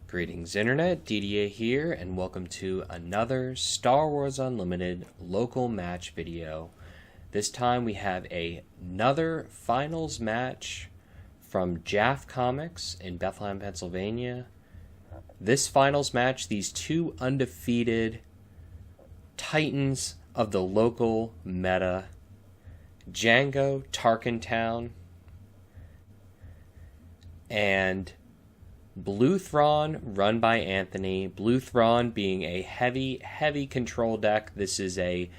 Greetings Internet, DDA here, and welcome to another Star Wars Unlimited local match video. This time we have another finals match from JAF Comics in Bethlehem, Pennsylvania. This finals match, these two undefeated titans of the local meta, Jango, Tarkintown, and Blue Thrawn, run by Anthony. Blue Thrawn being a heavy control deck. This is a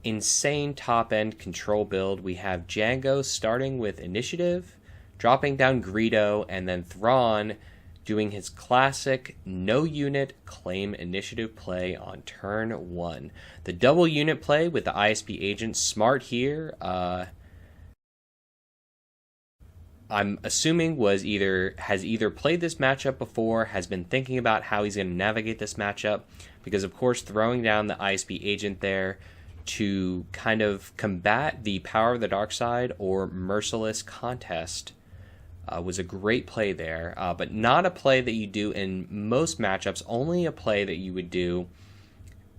insane top-end control build. We have Jango starting with initiative, dropping down Greedo, and then Thrawn doing his classic no-unit claim initiative play on turn 1. The double unit play with the ISB agent, smart here. I'm assuming has either played this matchup before, has been thinking about how he's going to navigate this matchup, because of course throwing down the ISB agent there to kind of combat the power of the dark side or merciless contest was a great play there, but not a play that you do in most matchups, only a play that you would do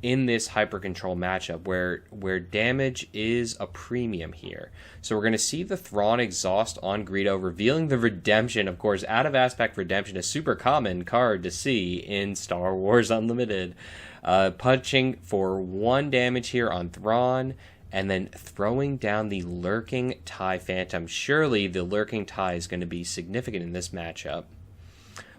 in this hyper control matchup where damage is a premium here. So we're going to see the Thrawn exhaust on Greedo, revealing the redemption. Of course, out of aspect redemption, a super common card to see in Star Wars Unlimited. Punching for 1 damage here on Thrawn, and then throwing down the Lurking TIE Phantom. Surely the Lurking TIE is going to be significant in this matchup.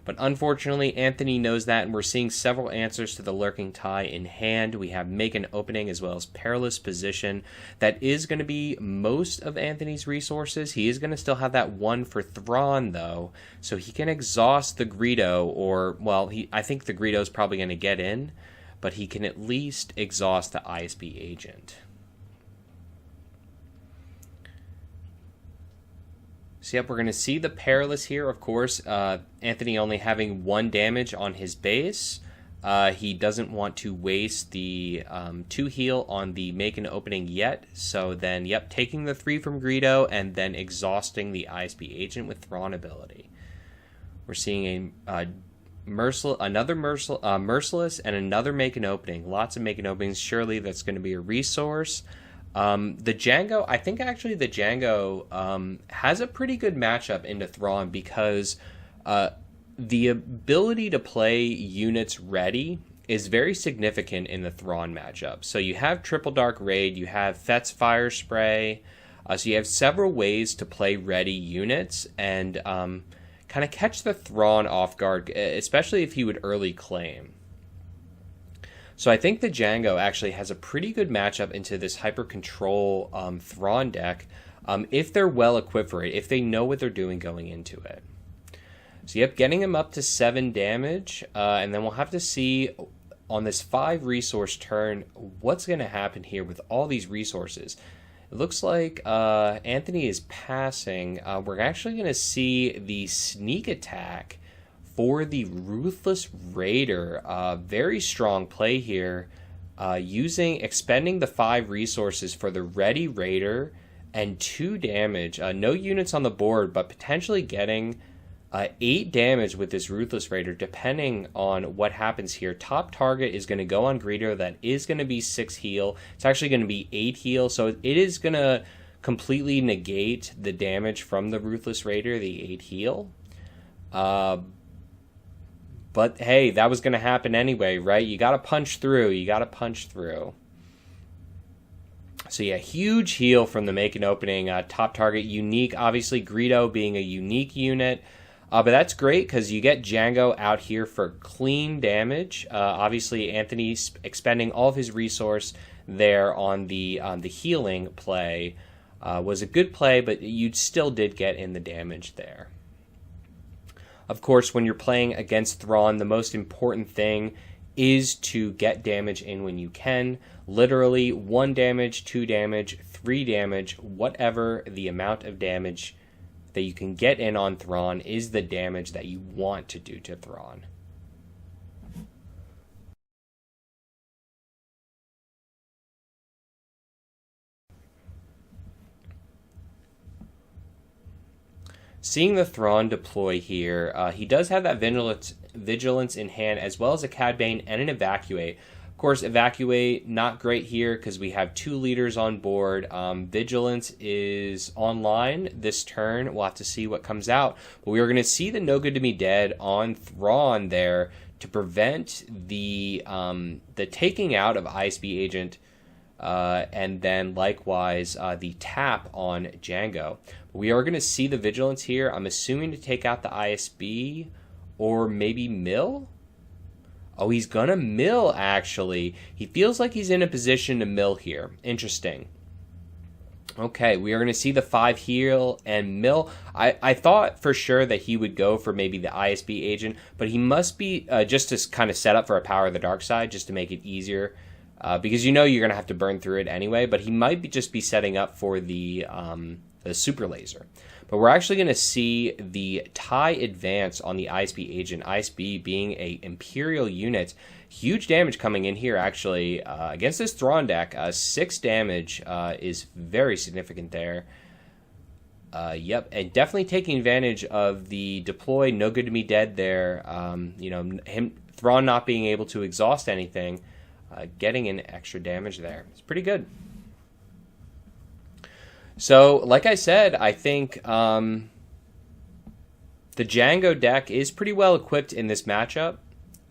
But unfortunately, Anthony knows that, and we're seeing several answers to the Lurking TIE in hand. We have Make an Opening as well as Perilous Position. That is going to be most of Anthony's resources. He is going to still have that one for Thrawn, though, so he can exhaust the Greedo, or, well, I think the Greedo is probably going to get in, but he can at least exhaust the ISB agent. So yep, we're going to see the Perilous here, of course. Anthony only having 1 damage on his base. He doesn't want to waste the 2 heal on the Make an Opening yet. So then, yep, taking the 3 from Greedo and then exhausting the ISB agent with Thrawn ability. We're seeing another Merciless and another Make an Opening. Lots of Make an Openings. Surely that's going to be a resource. The Jango, I think actually the Jango has a pretty good matchup into Thrawn, because the ability to play units ready is very significant in the Thrawn matchup. So you have Triple Dark Raid, you have Fett's Fire Spray, so you have several ways to play ready units and kind of catch the Thrawn off guard, especially if he would early claim. So I think the Jango actually has a pretty good matchup into this hyper control Thrawn deck, if they're well equipped for it, if they know what they're doing going into it. So yep, getting him up to 7 damage, and then we'll have to see on this 5 resource turn what's going to happen here with all these resources. It looks like Anthony is passing. We're actually going to see the sneak attack for the Ruthless Raider. Very strong play here, expending the 5 resources for the Ready Raider and 2 damage. No units on the board, but potentially getting 8 damage with this Ruthless Raider, depending on what happens here. Top target is going to go on Greedo. That is going to be 6 heal. It's actually going to be 8 heal, so it is going to completely negate the damage from the Ruthless Raider, the 8 heal. But hey, that was going to happen anyway, right? You got to punch through. So yeah, huge heal from the Make an Opening. Top target, unique. Obviously, Greedo being a unique unit. But that's great because you get Jango out here for clean damage. Obviously, Anthony's expending all of his resource there on the healing play. Was a good play, but you still did get in the damage there. Of course, when you're playing against Thrawn, the most important thing is to get damage in when you can. Literally 1 damage, 2 damage, 3 damage, whatever the amount of damage that you can get in on Thrawn is the damage that you want to do to Thrawn. Seeing the Thrawn deploy here, he does have that vigilance in hand, as well as a Cad Bane and an Evacuate. Of course, Evacuate, not great here because we have 2 leaders on board. Vigilance is online this turn. We'll have to see what comes out. But we are going to see the No Good to Me Dead on Thrawn there to prevent the taking out of ISB Agent, and then likewise the tap on Jango. We are going to see the Vigilance here. I'm assuming to take out the ISB or maybe mill. Oh, he's going to mill, actually. He feels like he's in a position to mill here. Interesting. Okay, we are going to see the 5 heal and mill. I thought for sure that he would go for maybe the ISB agent, but he must be just to kind of set up for a Power of the Dark Side, just to make it easier. Because you know you're going to have to burn through it anyway, but he might just be setting up for the super laser. But we're actually going to see the TIE advance on the ISB agent, ISB being a Imperial unit. Huge damage coming in here, actually, against this Thrawn deck. 6 damage is very significant there. Yep, and definitely taking advantage of the deploy, No Good to Me Dead there. You know, Thrawn not being able to exhaust anything, getting an extra damage there. It's pretty good. So, like I said, I think the Jango deck is pretty well equipped in this matchup.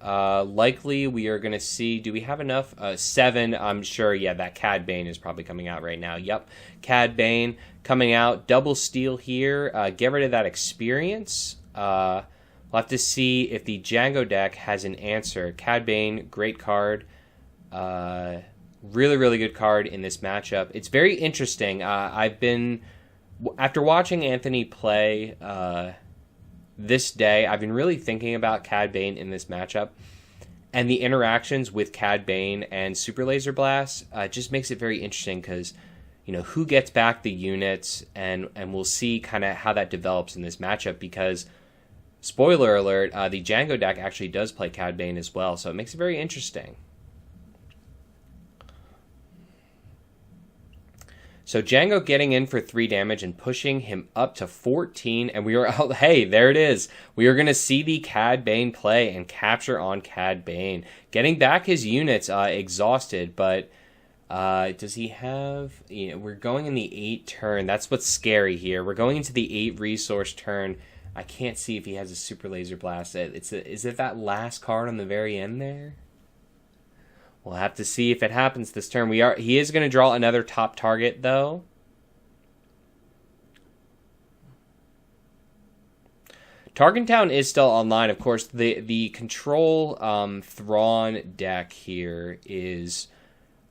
Likely we are going to see, do we have enough? 7, I'm sure, yeah, that Cad Bane is probably coming out right now. Yep, Cad Bane coming out. Double steal here. Get rid of that experience. We'll have to see if the Jango deck has an answer. Cad Bane, great card. Really, really good card in this matchup. It's very interesting. After watching Anthony play this day, I've been really thinking about Cad Bane in this matchup. And the interactions with Cad Bane and Super Laser Blast just makes it very interesting because, you know, who gets back the units, and we'll see kind of how that develops in this matchup because, spoiler alert, the Jango deck actually does play Cad Bane as well, so it makes it very interesting. So Jango getting in for 3 damage and pushing him up to 14, and we are out. Hey, there it is. We are going to see the Cad Bane play and capture on Cad Bane, getting back his units exhausted. But does he have? You know, we're going in the 8 turn. That's what's scary here. We're going into the 8 resource turn. I can't see if he has a Super Laser Blast. Is it that last card on the very end there? We'll have to see if it happens this turn. He is going to draw another top target, though. Tarkintown is still online. Of course, the control Thrawn deck here is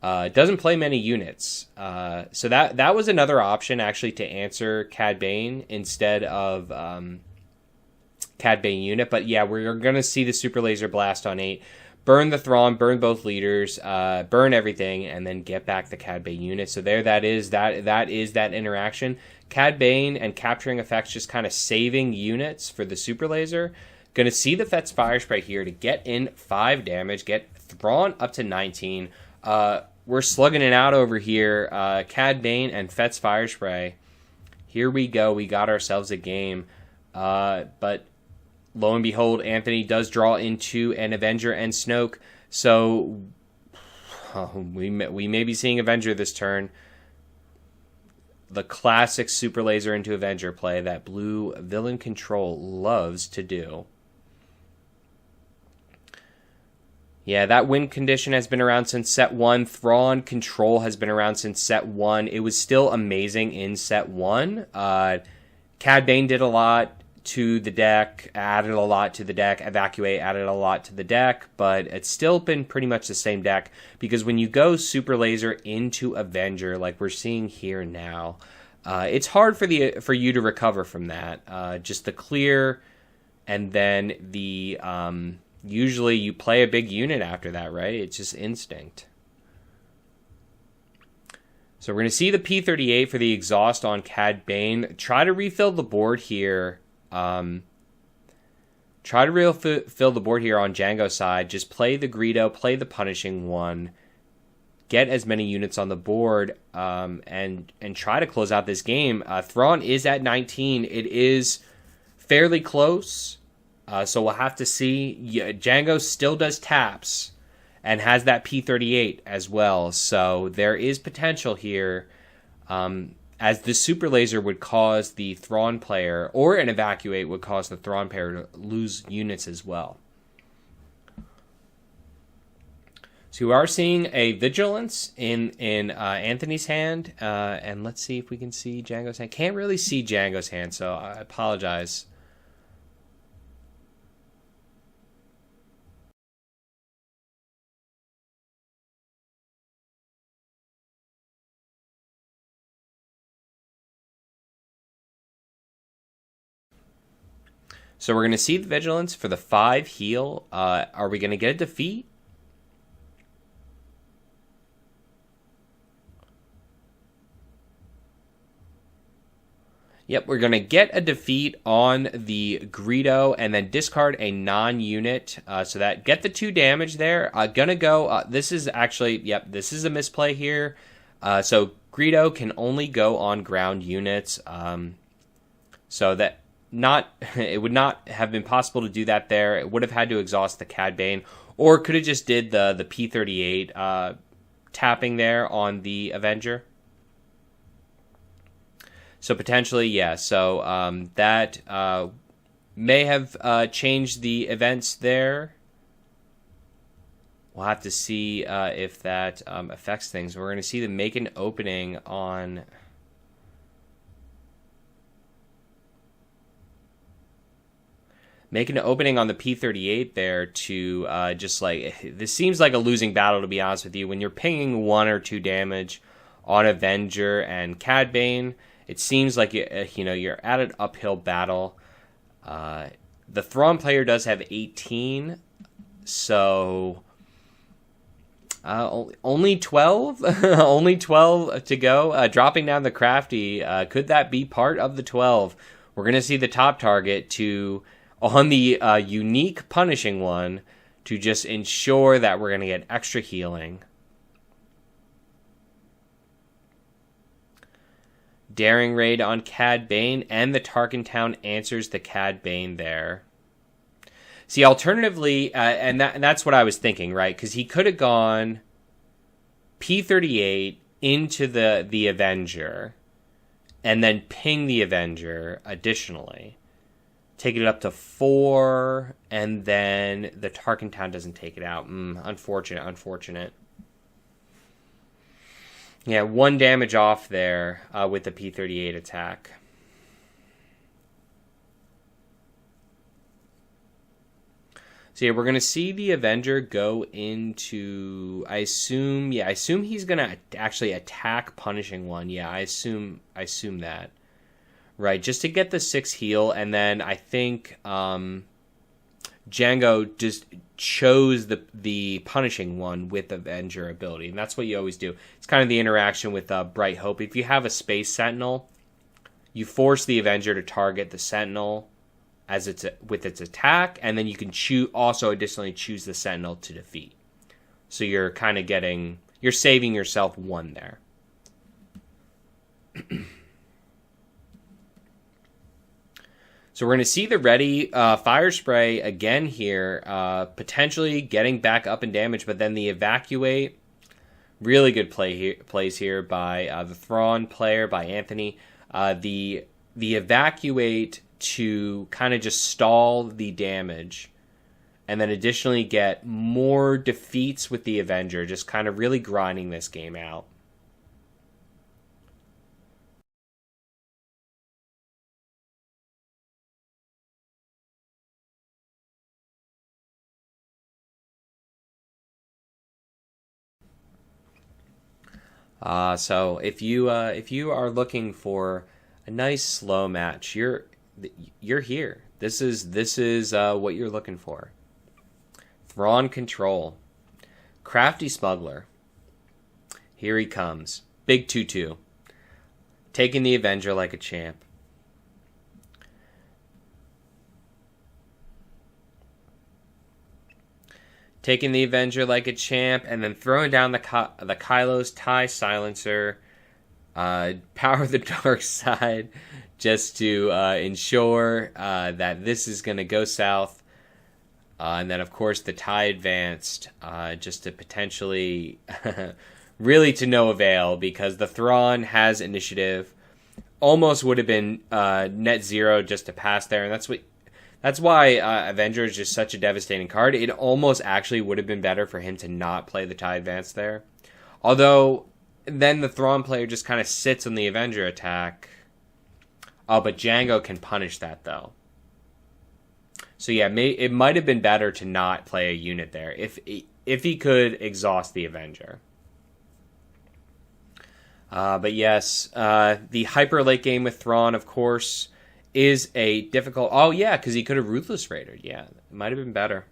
doesn't play many units. So that was another option, actually, to answer Cad Bane instead of Cad Bane unit. But yeah, we're going to see the Super Laser Blast on 8. Burn the Thrawn, burn both leaders, burn everything, and then get back the Cad Bane unit. So there that is that interaction. Cad Bane and capturing effects just kind of saving units for the Super Laser. Going to see the Fett's Fire Spray here to get in 5 damage, get Thrawn up to 19. We're slugging it out over here. Cad Bane and Fett's Fire Spray. Here we go. We got ourselves a game. But lo and behold, Anthony does draw into an Avenger and Snoke. So we may be seeing Avenger this turn. The classic Super Laser into Avenger play that blue villain control loves to do. Yeah, that win condition has been around since set 1. Thrawn control has been around since set 1. It was still amazing in set 1. Cad Bane did a lot to the deck, added a lot to the deck. Evacuate added a lot to the deck, but it's still been pretty much the same deck because when you go Super Laser into Avenger, like we're seeing here now, it's hard for you to recover from that. Just the clear, and then the usually you play a big unit after that, right? It's just instinct. So we're going to see the P-38 for the exhaust on Cad Bane. Try to refill the board here. Try to refill the board here on Jango's side. Just play the Greedo, play the punishing one, get as many units on the board, and try to close out this game. Thrawn is at 19. It is fairly close. So we'll have to see. Yeah, Jango still does taps and has that P-38 as well. So there is potential here, as the super laser would cause the Thrawn player, or an evacuate would cause the Thrawn player to lose units as well. So we are seeing a vigilance in Anthony's hand, and let's see if we can see Jango's hand. Can't really see Jango's hand, so I apologize. So we're going to see the vigilance for the 5 heal. Are we going to get a defeat? Yep, we're going to get a defeat on the Greedo and then discard a non-unit. So that get the 2 damage there. Gonna go, this is actually, yep, this is a misplay here. So Greedo can only go on ground units. So that it would not have been possible to do that there. It would have had to exhaust the Cad Bane, or could have just did the P-38 tapping there on the Avenger. So potentially, yeah. So that may have changed the events there. We'll have to see if that affects things. We're going to see them make an opening on... Making an opening on the P-38 there to just like... This seems like a losing battle, to be honest with you. When you're pinging 1 or 2 damage on Avenger and Cad Bane, it seems like you're at an uphill battle. The Thrawn player does have 18, so only 12, only 12 to go. Dropping down the Crafty, could that be part of the 12? We're gonna see the top target on the unique punishing one to just ensure that we're gonna get extra healing. Daring raid on Cad Bane, and the Tarkintown answers the Cad Bane there. See, alternatively, and that's what I was thinking, right? Because he could have gone P-38 into the Avenger, and then ping the Avenger additionally. Taking it up to 4, and then the Tarkintown doesn't take it out. Unfortunate. Yeah, 1 damage off there with the P-38 attack. So yeah, we're going to see the Avenger go into... I assume he's going to actually attack punishing one. Yeah, I assume that. Right, just to get the 6 heal, and then I think Jango just chose the punishing one with Avenger ability, and that's what you always do. It's kind of the interaction with Bright Hope. If you have a Space Sentinel, you force the Avenger to target the Sentinel with its attack, and then you can also additionally choose the Sentinel to defeat. So you're kind of you're saving yourself 1 there. So we're going to see the ready fire spray again here, potentially getting back up in damage, but then the evacuate, really good plays here by the Thrawn player, by Anthony. The evacuate to kind of just stall the damage, and then additionally get more defeats with the Avenger, just kind of really grinding this game out. So if you are looking for a nice slow match, you're here. This is what you're looking for. Thrawn control, crafty smuggler. Here he comes, big 2/2, taking the Avenger like a champ. Taking the Avenger like a champ, and then throwing down the Kylo's TIE silencer. Power the dark side just to ensure that this is going to go south. And then, of course, the TIE advanced just to potentially really to no avail because the Thrawn has initiative. Almost would have been net zero just to pass there. And that's why Avenger is just such a devastating card. It almost actually would have been better for him to not play the TIE advance there. Although, then the Thrawn player just kind of sits on the Avenger attack. Oh, but Jango can punish that, though. So yeah, it might have been better to not play a unit there if he could exhaust the Avenger. But yes, the hyper late game with Thrawn, of course, is a difficult... Oh yeah, because he could have Ruthless Raidered. Yeah, it might have been better.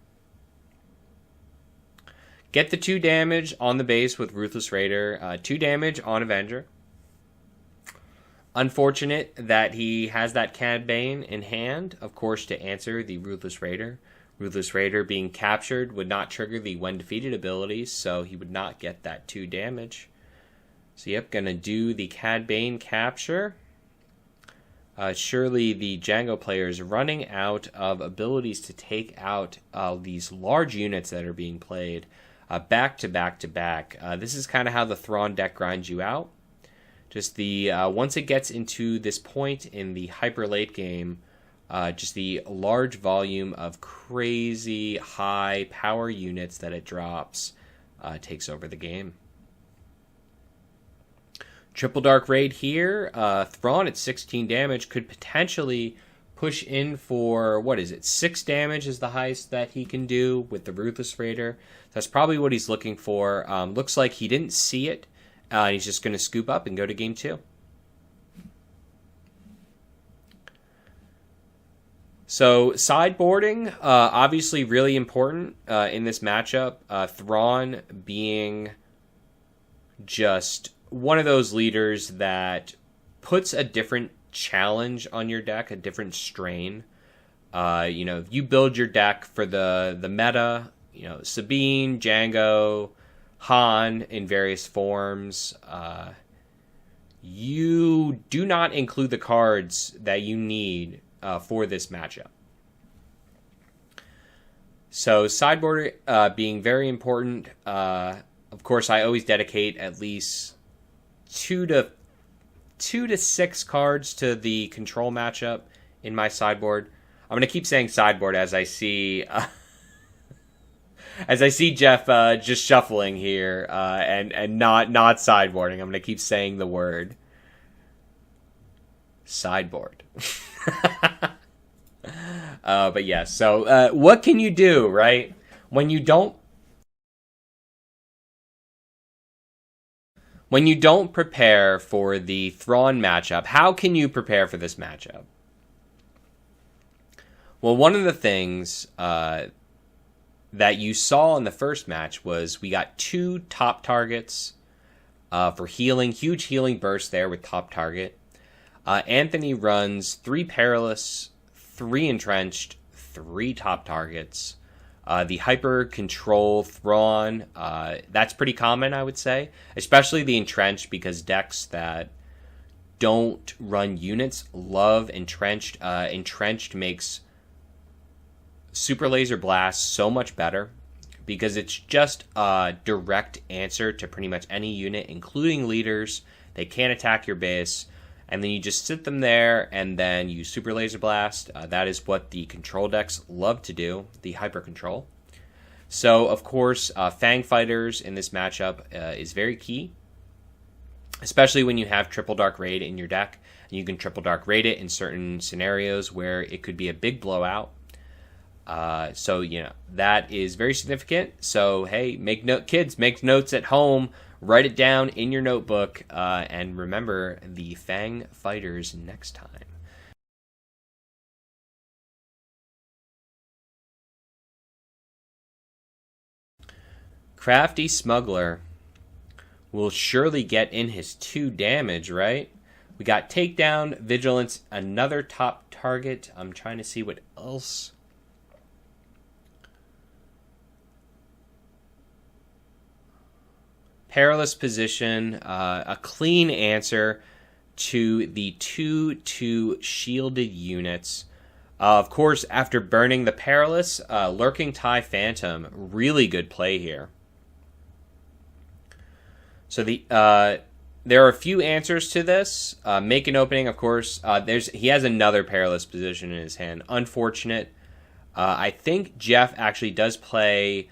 Get the 2 damage on the base with Ruthless Raider. 2 damage on Avenger. Unfortunate that he has that Cad Bane in hand, of course, to answer the Ruthless Raider. Ruthless Raider being captured would not trigger the when defeated abilities, so he would not get that 2 damage. So yep, gonna do the Cad Bane capture. Surely the Jango player is running out of abilities to take out these large units that are being played back to back to back. This is kind of how the Thrawn deck grinds you out. Just the once it gets into this point in the hyper late game, just the large volume of crazy high power units that it drops takes over the game. Triple Dark Raid here. Thrawn at 16 damage could potentially push in for, what is it, 6 damage is the highest that he can do with the Ruthless Raider. That's probably what he's looking for. Looks like he didn't see it. He's just going to scoop up and go to game 2. So sideboarding, obviously really important in this matchup. Thrawn being just one of those leaders that puts a different challenge on your deck, a different strain. You build your deck for the meta, Sabine, Jango, Han in various forms. You do not include the cards that you need for this matchup. So sideboard being very important. Of course, I always dedicate at least 2 to 6 cards to the control matchup in my sideboard. I'm going to keep saying sideboard as I see Jeff just shuffling here and not sideboarding. I'm going to keep saying the word sideboard. But yeah, so what can you do, right? When you don't prepare for the Thrawn matchup, how can you prepare for this matchup? Well, one of the things that you saw in the first match was we got 2 top targets for healing, huge healing burst there with top target. Anthony runs 3 perilous, 3 entrenched, 3 top targets. The hyper control Thrawn, that's pretty common, I would say, especially the entrenched, because decks that don't run units love entrenched. Entrenched makes Super Laser Blast so much better because it's just a direct answer to pretty much any unit, including leaders. They can't attack your base, and then you just sit them there and then you Super Laser Blast. That is what the control decks love to do, the hyper control. So, of course, Fang Fighters in this matchup is very key, especially when you have Triple Dark Raid in your deck. You can Triple Dark Raid it in certain scenarios where it could be a big blowout. So, that is very significant. So, hey, kids, make notes at home. Write it down in your notebook. And remember the Fang Fighters next time. Crafty Smuggler will surely get in his 2 damage, right? We got Takedown, Vigilance, another top target. I'm trying to see what else. perilous position, a clean answer to the 2/2 shielded units. Of course, after burning the perilous, Lurking TIE Phantom, really good play here. So there are a few answers to this. Make an opening, of course. He has another perilous position in his hand. Unfortunate. I think Jeff actually does play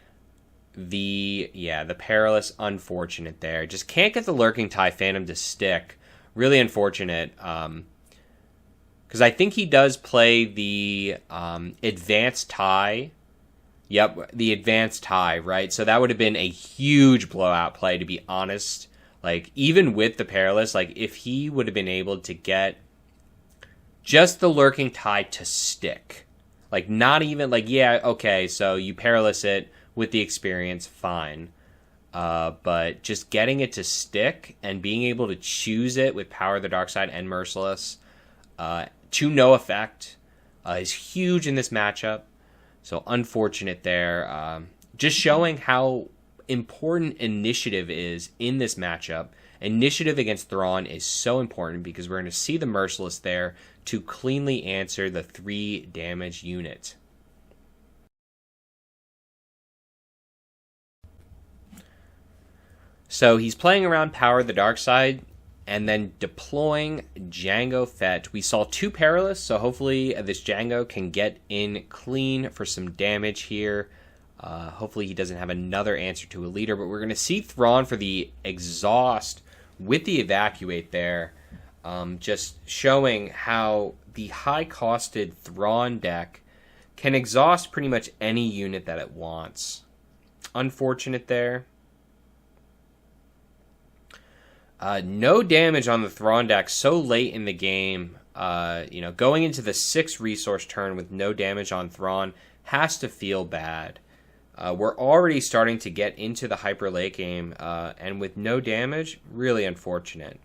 the perilous. Unfortunate there. Just can't get the Lurking TIE Phantom to stick. Really unfortunate. Because I think he does play the advanced TIE. Yep, the advanced TIE, right? So that would have been a huge blowout play, to be honest. Like, even with the perilous, like, if he would have been able to get just the Lurking TIE to stick. Like, not even, like, yeah, okay, so you perilous it with the experience, fine. But just getting it to stick and being able to choose it with Power of the Dark Side and Merciless to no effect is huge in this matchup. So unfortunate there. Just showing how important initiative is in this matchup. Initiative against Thrawn is so important because we're going to see the Merciless there to cleanly answer the 3 damage unit. So he's playing around Power of the Dark Side and then deploying Jango Fett. We saw 2 perilous, so hopefully this Jango can get in clean for some damage here. Hopefully he doesn't have another answer to a leader, but we're going to see Thrawn for the exhaust with the evacuate there. Just showing how the high-costed Thrawn deck can exhaust pretty much any unit that it wants. Unfortunate there. No damage on the Thrawn deck so late in the game. Going into the 6th resource turn with no damage on Thrawn has to feel bad. We're already starting to get into the hyper late game, and with no damage, really unfortunate.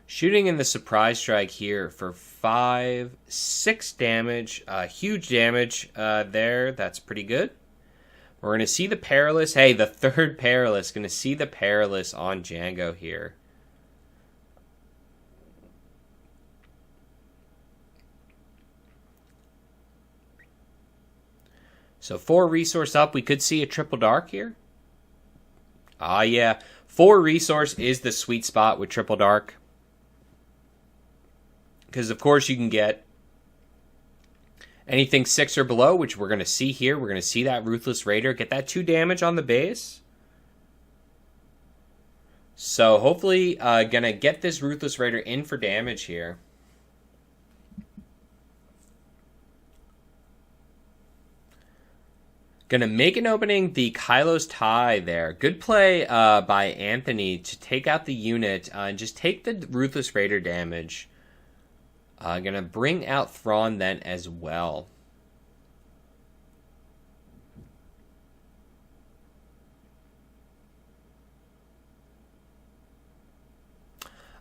Shooting in the surprise strike here for 6 damage. Huge damage there. That's pretty good. We're going to see the perilous. Hey, the 3rd perilous. Going to see the perilous on Jango here. So 4 resource up. We could see a triple dark here. Yeah. 4 resource is the sweet spot with triple dark. Because, of course, you can get anything 6 or below, which we're going to see here. We're going to see that Ruthless Raider get that 2 damage on the base. So, hopefully, going to get this Ruthless Raider in for damage here. Going to make an opening the Kylo's TIE there. Good play by Anthony to take out the unit and just take the Ruthless Raider damage. Going to bring out Thrawn then as well.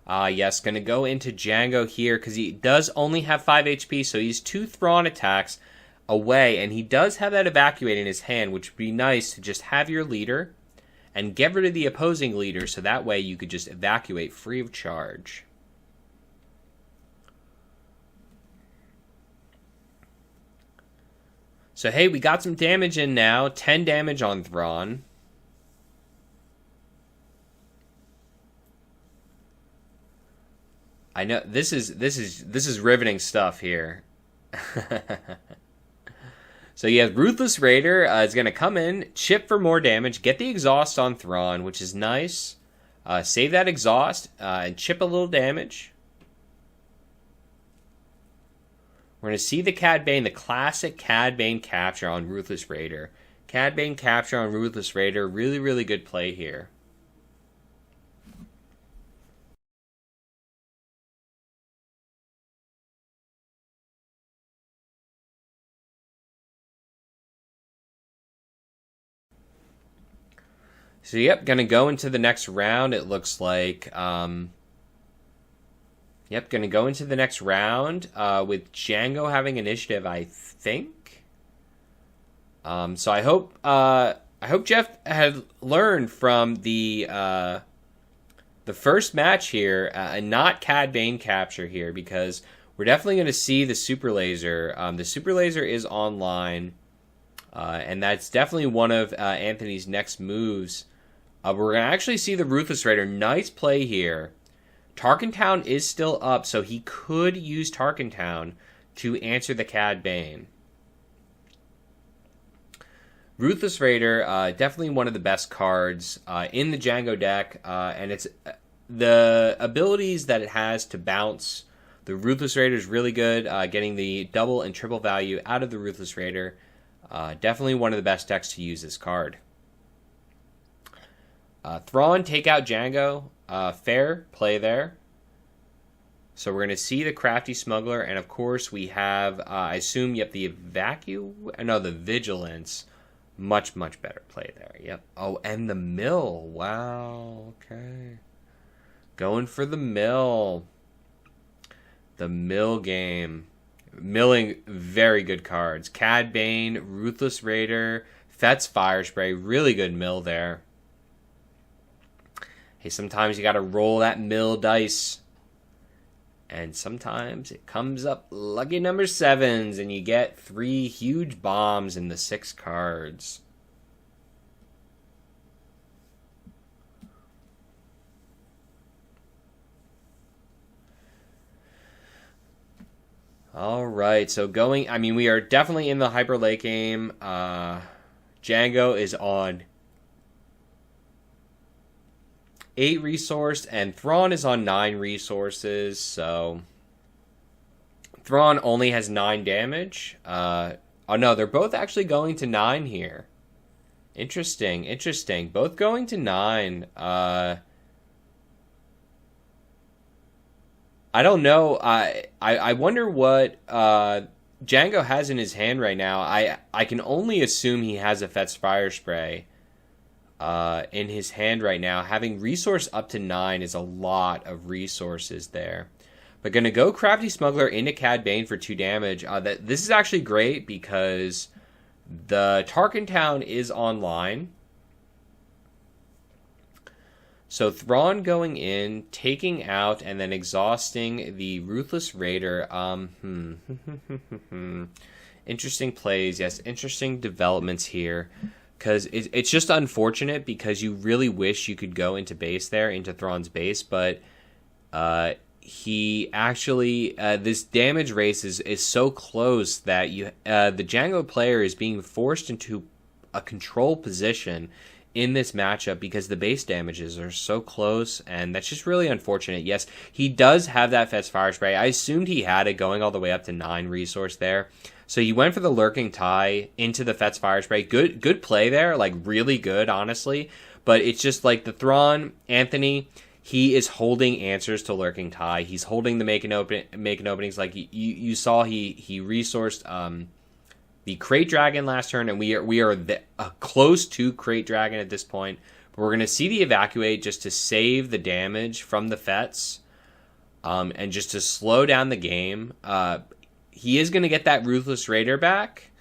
Yes, going to go into Jango here because he does only have 5 HP, so he's 2 Thrawn attacks away, and he does have that evacuate in his hand, which would be nice to just have your leader and get rid of the opposing leader, so that way you could just evacuate free of charge. So, hey, we got some damage in now. 10 damage on Thrawn. I know this is riveting stuff here. So, yeah, Ruthless Raider is going to come in, chip for more damage, get the exhaust on Thrawn, which is nice. Save that exhaust and chip a little damage. We're going to see the Cad Bane, the classic Cad Bane capture on Ruthless Raider. Cad Bane capture on Ruthless Raider, really, really good play here. So, yep, going to go into the next round, it looks like. Yep, going to go into the next round with Jango having initiative, I think. So I hope Jeff had learned from the first match here and not Cad Bane capture here, because we're definitely going to see the super laser. The super laser is online, and that's definitely one of Anthony's next moves. We're going to actually see the Ruthless Raider. Nice play here. Tarkintown is still up, so he could use Tarkintown to answer the Cad Bane. Ruthless Raider, definitely one of the best cards in the Jango deck, and it's the abilities that it has to bounce. The Ruthless Raider is really good, getting the double and triple value out of the Ruthless Raider. Definitely one of the best decks to use this card. Thrawn, take out Jango. Fair play there. So we're going to see the Crafty Smuggler, and of course we have, I assume, yep, the the Vigilance. Much, much better play there. Yep. Oh, and the Mill. Wow. Okay. Going for the Mill. The Mill game. Milling very good cards. Cad Bane, Ruthless Raider, Fett's Fire Spray. Really good mill there. Hey, sometimes you got to roll that mill dice. And sometimes it comes up lucky number 7s, and you get 3 huge bombs in the 6 cards. All right, so we are definitely in the Hyper late game. Jango is on 8 resource, and Thrawn is on 9 resources, so Thrawn only has 9 damage. Oh no, they're both actually going to 9 here. Interesting. Both going to 9. I don't know. I wonder what Jango has in his hand right now. I can only assume he has a Fett's Fire Spray in his hand right now. Having resource up to 9 is a lot of resources there. But going to go Crafty Smuggler into Cad Bane for 2 damage. This is actually great because the Tarkintown is online. So Thrawn going in, taking out, and then exhausting the Ruthless Raider. Interesting plays, yes. Interesting developments here. Because it's just unfortunate because you really wish you could go into base there, into Thrawn's base, but he actually, this damage race is so close that the Jango player is being forced into a control position in this matchup because the base damages are so close, and that's just really unfortunate. Yes, he does have that Fett's Fire Spray. I assumed he had it going all the way up to 9 resource there. So he went for the Lurking Tie into the Fett's Fire Spray. Good play there, like really good, honestly. But it's just like the Thrawn, Anthony, he is holding answers to Lurking Tie. He's holding the making openings. Like you saw, he resourced the Crate Dragon last turn, and we are close to Crate Dragon at this point. But we're going to see the Evacuate just to save the damage from the Fetts, and just to slow down the game. He is going to get that Ruthless Raider back,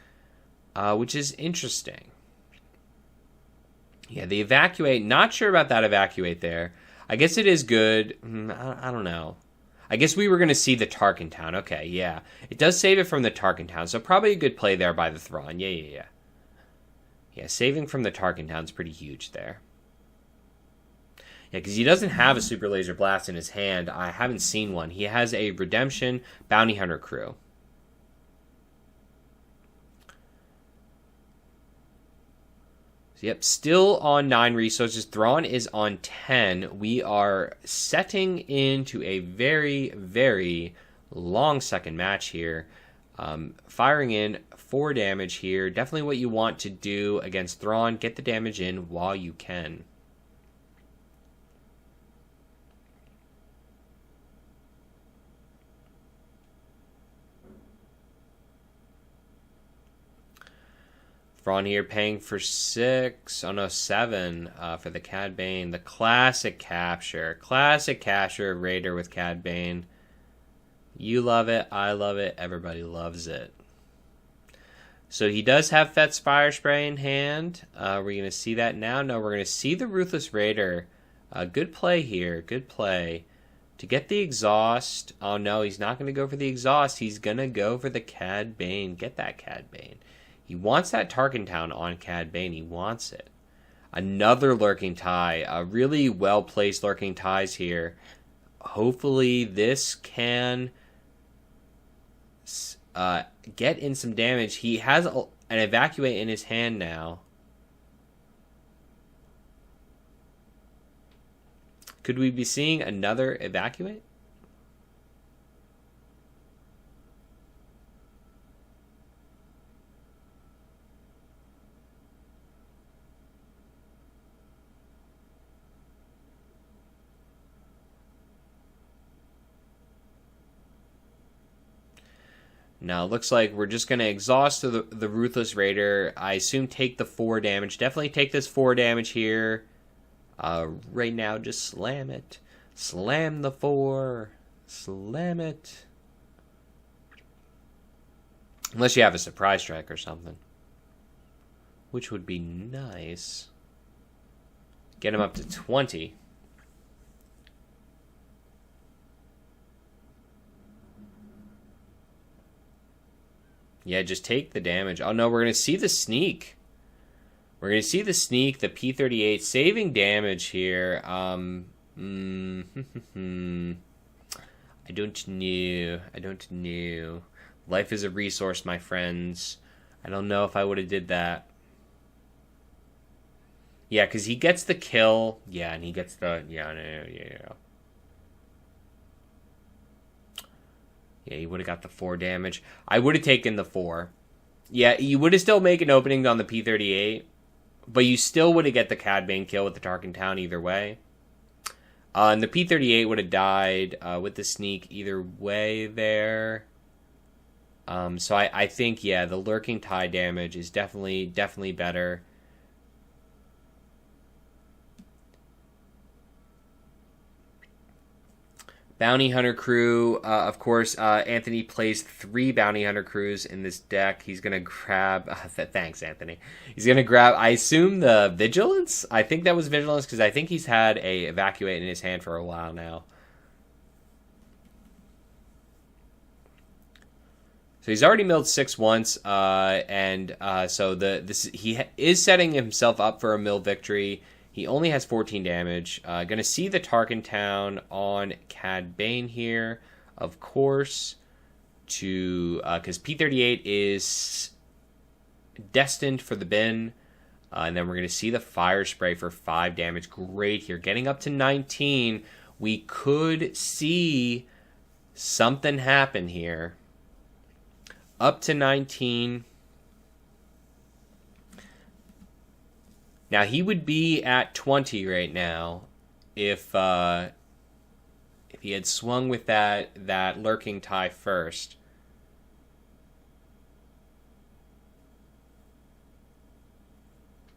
which is interesting. Yeah, the Evacuate, not sure about that Evacuate there. I guess it is good. I don't know. I guess we were going to see the Tarkintown. Okay, yeah. It does save it from the Tarkintown, so probably a good play there by the Thrawn. Yeah. Yeah, saving from the Tarkintown is pretty huge there. Yeah, because he doesn't have a Super Laser Blast in his hand. I haven't seen one. He has a Redemption Bounty Hunter crew. So, yep, still on 9 resources. Thrawn is on 10. We are setting into a very, very long second match here. Firing in 4 damage here. Definitely what you want to do against Thrawn. Get the damage in while you can. Thrawn here paying for 6, oh no, 7 for the Cad Bane. The classic capture. Classic capture of Raider with Cad Bane. You love it. I love it. Everybody loves it. So he does have Fett's Fire Spray in hand. We're going to see that now. No, we're going to see the Ruthless Raider. Good play here. Good play. To get the exhaust. Oh, no, he's not going to go for the exhaust. He's going to go for the Cad Bane. Get that Cad Bane. He wants that Tarkintown on Cad Bane. He wants it. Another Lurking Tie. Really well-placed Lurking Ties here. Hopefully this can get in some damage. He has an Evacuate in his hand now. Could we be seeing another Evacuate? Now, it looks like we're just going to exhaust the Ruthless Raider. I assume take the 4 damage. Definitely take this 4 damage here. Right now, just slam it. Slam the 4. Slam it. Unless you have a surprise strike or something. Which would be nice. Get him up to 20. Yeah, just take the damage. Oh, no, we're going to see the sneak. We're going to see the sneak, the P-38, saving damage here. I don't know. I don't know. Life is a resource, my friends. I don't know if I would have did that. Yeah, because he gets the kill. Yeah, and he gets the... Yeah. Yeah, he would have got the 4 damage. I would have taken the 4. Yeah, you would have still made an opening on the P-38, but you still would have get the Cad Bane kill with the Tarkintown either way. And the P-38 would have died with the sneak either way there. So I think, yeah, the Lurking Tie damage is definitely better. Bounty Hunter crew, of course, Anthony plays 3 Bounty Hunter crews in this deck. He's going to grab... thanks, Anthony. He's going to grab, I assume, the Vigilance? I think that was Vigilance, because I think he's had a Evacuate in his hand for a while now. So he's already milled 6 once, so he is setting himself up for a mill victory. He only has 14 damage. Going to see the Tarkintown on Cad Bane here, of course, because P-38 is destined for the bin. And then we're going to see the Fire Spray for 5 damage. Great here. Getting up to 19. We could see something happen here. Up to 19. Now, he would be at 20 right now if he had swung with that Lurking Tie first.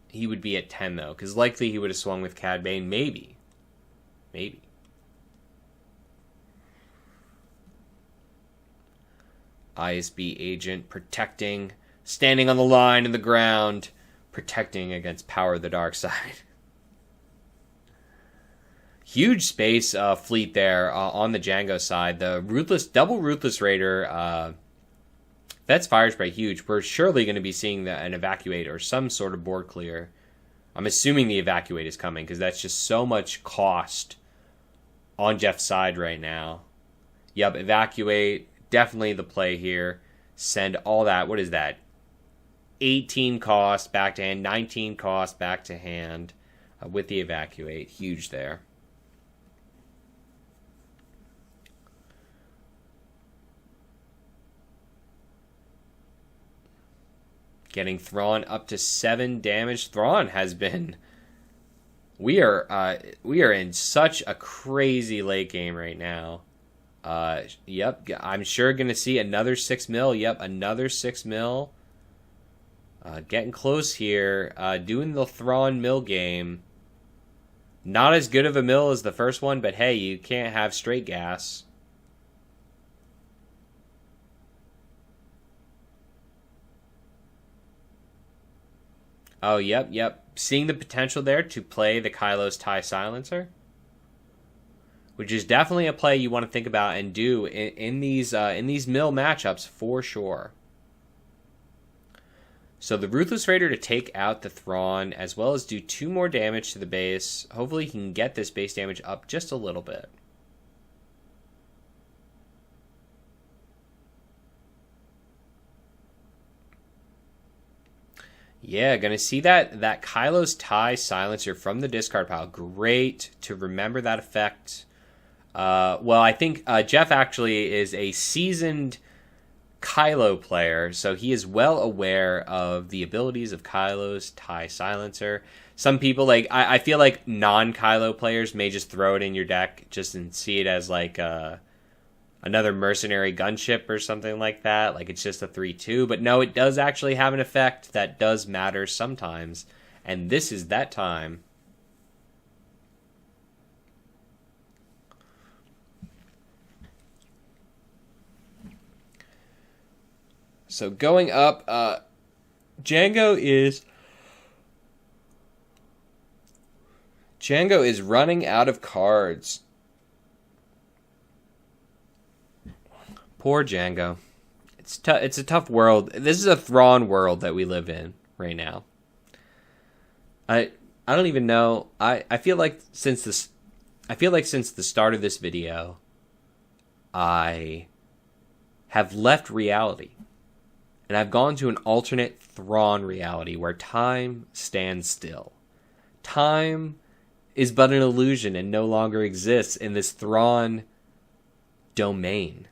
He would be at 10, though, because likely he would have swung with Cad Bane. Maybe. ISB agent protecting, standing on the line in the ground, protecting against Power of the Dark Side. Huge space fleet there on the Jango side. The double Ruthless Raider, that's Fire Spray huge. We're surely going to be seeing an Evacuate or some sort of board clear. I'm assuming the Evacuate is coming because that's just so much cost on Jeff's side right now. Yep, Evacuate, definitely the play here. Send all that. What is that? 18 cost back to hand, 19 cost back to hand with the Evacuate. Huge there. Getting Thrawn up to 7 damage. Thrawn has been... We are in such a crazy late game right now. Yep, I'm sure going to see another 6 mil. Yep, another 6 mil. Getting close here. Doing the Thrawn mill game. Not as good of a mill as the first one, but hey, you can't have straight gas. Oh, yep. Seeing the potential there to play the Kylo's TIE Silencer, which is definitely a play you want to think about and do in these mill matchups for sure. So the Ruthless Raider to take out the Thrawn, as well as do 2 more damage to the base. Hopefully he can get this base damage up just a little bit. Yeah, gonna see that Kylo's TIE Silencer from the discard pile. Great to remember that effect. Well, I think Jeff actually is a seasoned Kylo player, so he is well aware of the abilities of Kylo's TIE Silencer. Some people, like, I feel like non-Kylo players may just throw it in your deck just and see it as like another mercenary gunship or something like that. Like it's just a 3/2, but no, it does actually have an effect that does matter sometimes, and this is that time. So going up, Jango is running out of cards. Poor Jango. It's a tough world. This is a Thrawn world that we live in right now. I don't even know. I feel like since the start of this video, I have left reality. And I've gone to an alternate Thrawn reality where time stands still. Time is but an illusion and no longer exists in this Thrawn domain.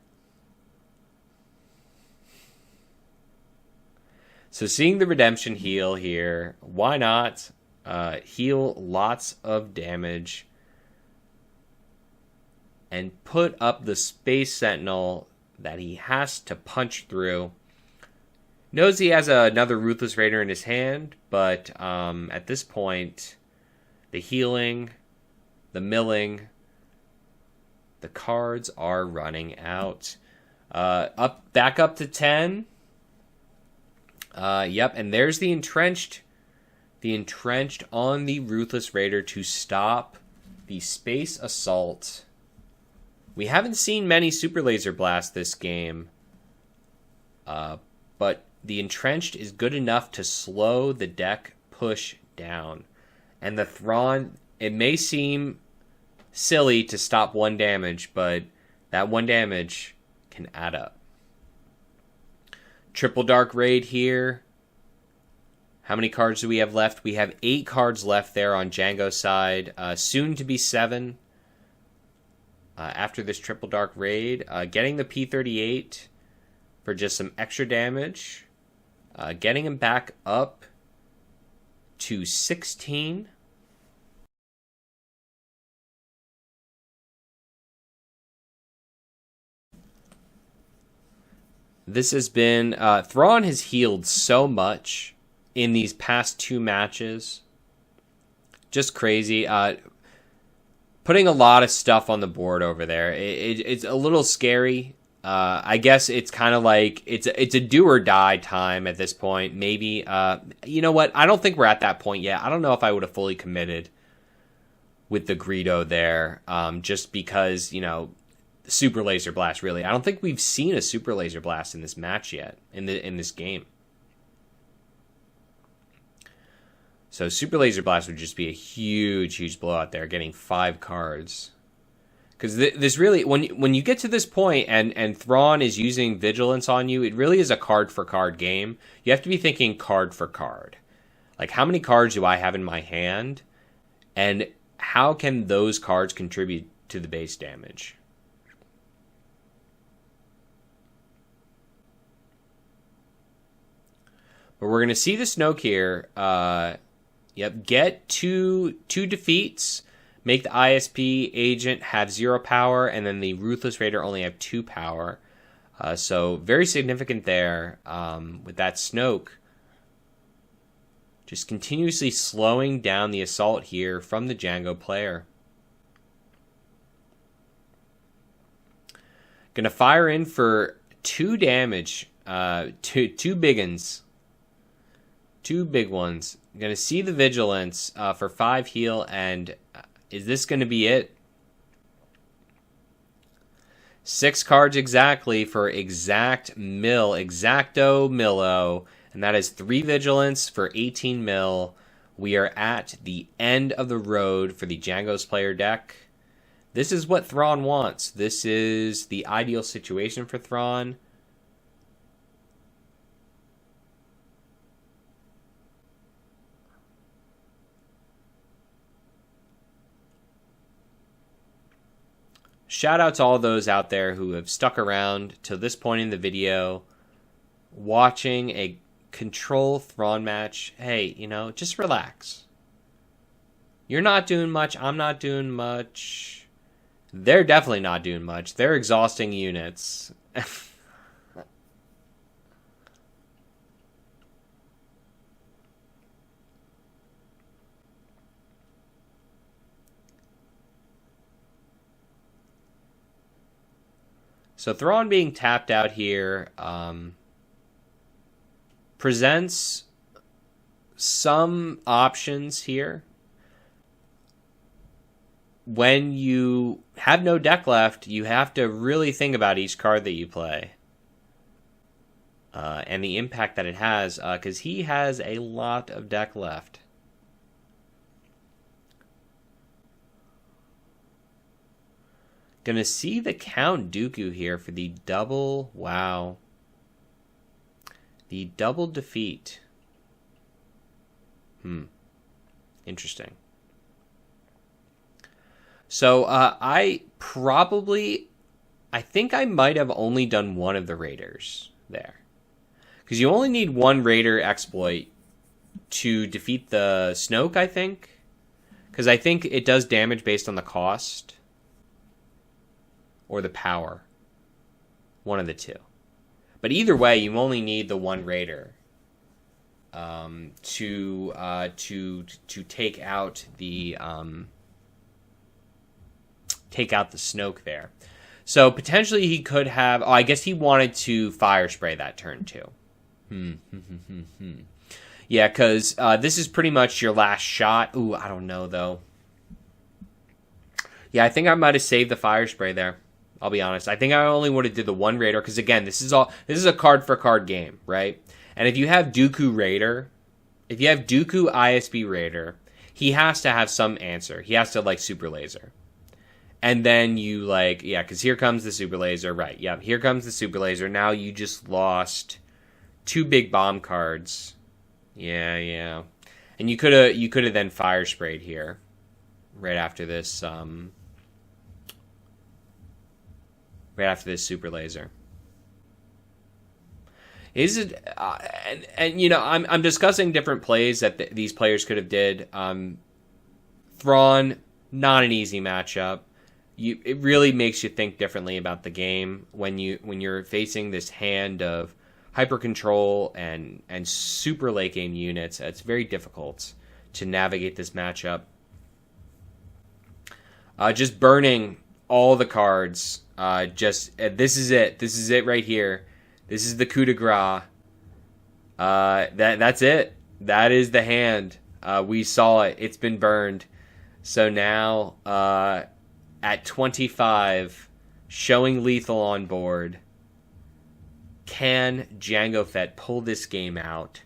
So seeing the redemption heal here, why not? Heal lots of damage and put up the Space Sentinel that he has to punch through. Knows he has another Ruthless Raider in his hand, but at this point, the healing, the milling, the cards are running out. Back up to 10. Yep, and there's the entrenched on the Ruthless Raider to stop the space assault. We haven't seen many Super Laser Blasts this game, but the entrenched is good enough to slow the deck push down. And the Thrawn, it may seem silly to stop 1 damage, but that 1 damage can add up. Triple Dark Raid here. How many cards do we have left? We have 8 cards left there on Jango's side. Soon to be 7 after this Triple Dark Raid. Getting the P-38 for just some extra damage. Getting him back up to 16. This has been... Thrawn has healed so much in these past 2 matches. Just crazy. Putting a lot of stuff on the board over there. It's a little scary. I guess it's kind of like it's a do or die time at this point. Maybe you know what? I don't think we're at that point yet. I don't know if I would have fully committed with the Greedo there, just because, you know, Super Laser Blast. Really, I don't think we've seen a Super Laser Blast in this match yet in this game. So Super Laser Blast would just be a huge blowout there, getting 5 cards. Because this really, when you get to this point and Thrawn is using Vigilance on you, it really is a card-for-card game. You have to be thinking card for card. Like, how many cards do I have in my hand? And how can those cards contribute to the base damage? But we're going to see the Snoke here. Yep, get two defeats. Make the ISP agent have 0 power, and then the Ruthless Raider only have 2 power. So very significant there with that Snoke. Just continuously slowing down the assault here from the Jango player. Gonna fire in for 2 damage. Two big uns. 2 big ones. Going to see the Vigilance for 5 heal, and is this going to be it? 6 cards exactly for Exacto Millo, and that is 3 Vigilance for 18 mil. We are at the end of the road for the Jango's player deck. This is what Thrawn wants. This is the ideal situation for Thrawn. Shout out to all those out there who have stuck around to this point in the video, watching a Control Thrawn match. Hey, you know, just relax. You're not doing much. I'm not doing much. They're definitely not doing much. They're exhausting units. So Thrawn being tapped out here presents some options here. When you have no deck left, you have to really think about each card that you play. And the impact that it has, because he has a lot of deck left. Gonna see the Count Dooku here for the double, wow. The double defeat. Interesting. So, I think I might have only done one of the Raiders there. Because you only need one Raider exploit to defeat the Snoke, I think. Because I think it does damage based on the cost. Or the power. One of the two. But either way, you only need the one Raider to take out the Snoke there. So potentially he could have. Oh, I guess he wanted to fire spray that turn too. Yeah, because this is pretty much your last shot. Ooh, I don't know though. Yeah, I think I might have saved the fire spray there. I'll be honest. I think I only would have did the one Raider because again, this is a card for card game, right? And if you have Dooku Raider, if you have Dooku ISB Raider, he has to have some answer. He has to like Super Laser. And then you like, yeah, because here comes the Super Laser, right? Yeah, here comes the Super Laser. Now you just lost 2 big bomb cards. Yeah. And you could have then fire sprayed here right after this Super Laser. Is it and you know, I'm discussing different plays that these players could have did. Thrawn, not an easy matchup. It really makes you think differently about the game when you're facing this hand of hyper control and super late game units. It's very difficult to navigate this matchup. Just burning all the cards. This is it. This is it right here. This is the coup de grace. That's it. That is the hand. We saw it. It's been burned. So now, at 25, showing lethal on board. Can Jango Fett pull this game out?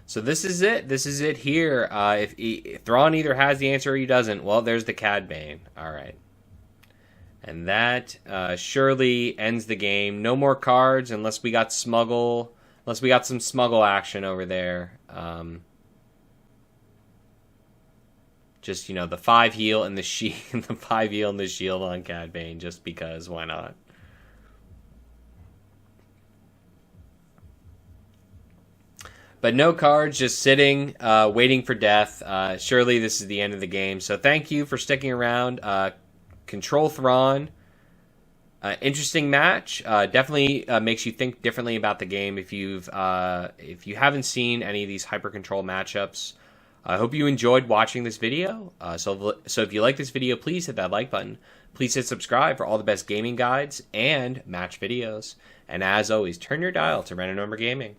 So this is it. This is it here. If Thrawn either has the answer or he doesn't, well, there's the Cad Bane. All right. And that surely ends the game. No more cards unless we got smuggle. Unless we got some smuggle action over there. Just, you know, the 5 heal and the shield, the 5 heal and the shield on Cad Bane, just because. Why not? But no cards, just sitting, waiting for death. Surely this is the end of the game. So thank you for sticking around. Control Thrawn. Interesting match. Definitely makes you think differently about the game. If you haven't seen any of these hyper control matchups, I hope you enjoyed watching this video. So if you like this video, please hit that like button. Please hit subscribe for all the best gaming guides and match videos. And as always, turn your dial to Random Number Gaming.